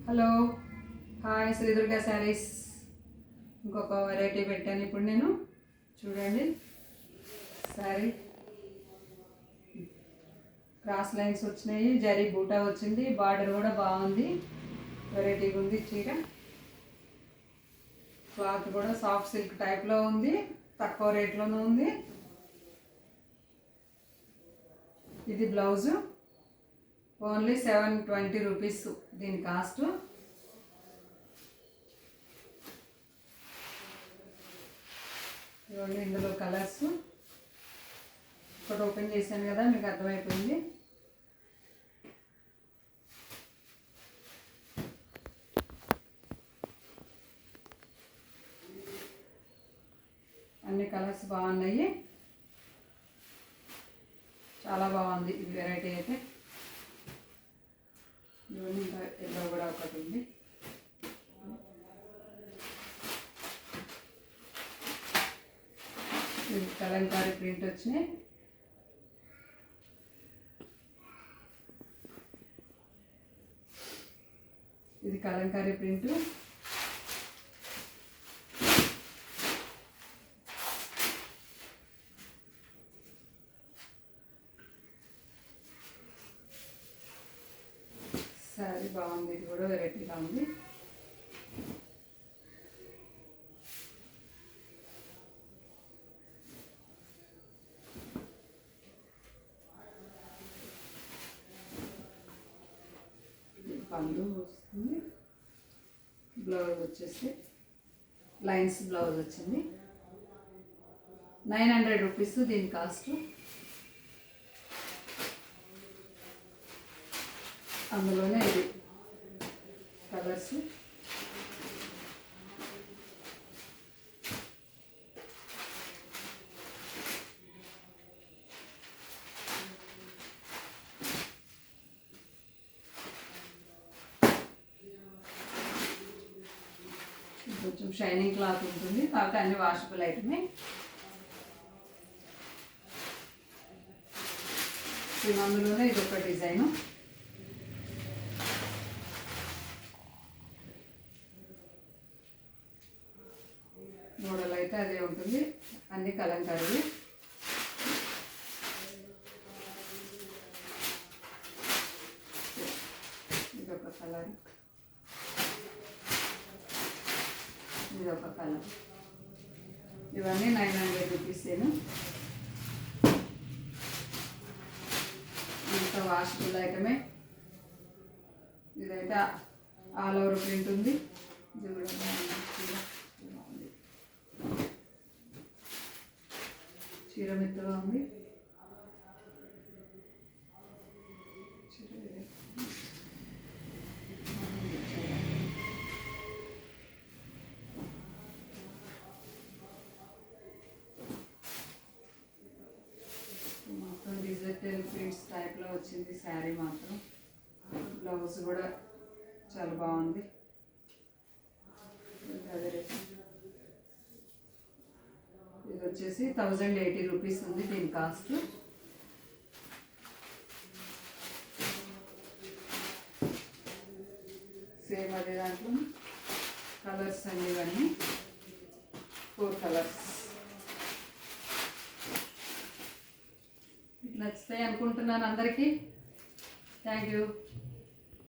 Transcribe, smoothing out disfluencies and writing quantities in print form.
Hello hi Sri Durga saris. ఇంకొక variety పెట్టాను ఇప్పుడు నేను. చూడండి, శారీ క్రాస్ లైన్స్ వచ్చినాయి, జరీ బూటా వచ్చింది, బార్డర్ కూడా బాగుంది, వెరైటీగా ఉంది చీర. క్లాత్ కూడా సాఫ్ట్ సిల్క్ టైప్లో ఉంది, తక్కువ రేట్లోనూ ఉంది. ఇది బ్లౌజు ఓన్లీ 720 రూపీస్ దీని కాస్ట్. ఇవన్నీ ఇందులో కలర్స్ ఒకటి ఓపెన్ చేశాను కదా, మీకు అర్థమైపోయింది. అన్ని కలర్స్ బాగున్నాయి, చాలా బాగుంది ఇది వెరైటీ అయితే. ఇవన్నీ ఇంకా ఎల్లో కూడా ఒకటి ఉంది. ఇది కలంకారీ ప్రింట్ వచ్చినాయి. ఇది కలంకారీ ప్రింట్. సారీ బాగుంది, ఇది కూడా వెరైటీగా ఉంది. పళ్ళు వస్తుంది, బ్లౌజ్ వచ్చేసి లైన్స్ బ్లౌజ్ వచ్చింది. 900 రూపీస్ దీని కాస్ట్. అందులోనే ఇది కలర్స్. కొంచెం షైనింగ్ క్లాత్ ఉంటుంది కాబట్టి అన్ని వాషబుల్ ఐటమే. అందులోనే ఇది ఒక డిజైను. మోడల్ అయితే అదే ఉంటుంది, అన్ని కలంకారీ. ఇదొక కలర్, ఇదొక కలర్. ఇవన్నీ 900 రూపీసేను. అంత వాషబుల్ ఐటమే. ఇదైతే ఆల్ ఓవర్ ప్రింట్ ఉంది. ఇది కూడా బాగుంది, చీర మెత్తగా ఉంది. మొత్తం డిజిటల్ ప్రింట్స్ టైప్లో వచ్చింది శారీ మాత్రం. బ్లౌజ్ కూడా చాలా బాగుంది. ఇది వచ్చేసి 1080 రూపీస్ ఉంది దీని కాస్ట్. సేమ్ అదే దాంట్లో కలర్స్ అన్ని ఇవన్నీ 4 కలర్స్. నచ్చుతాయి అనుకుంటున్నాను అందరికీ. Thank you.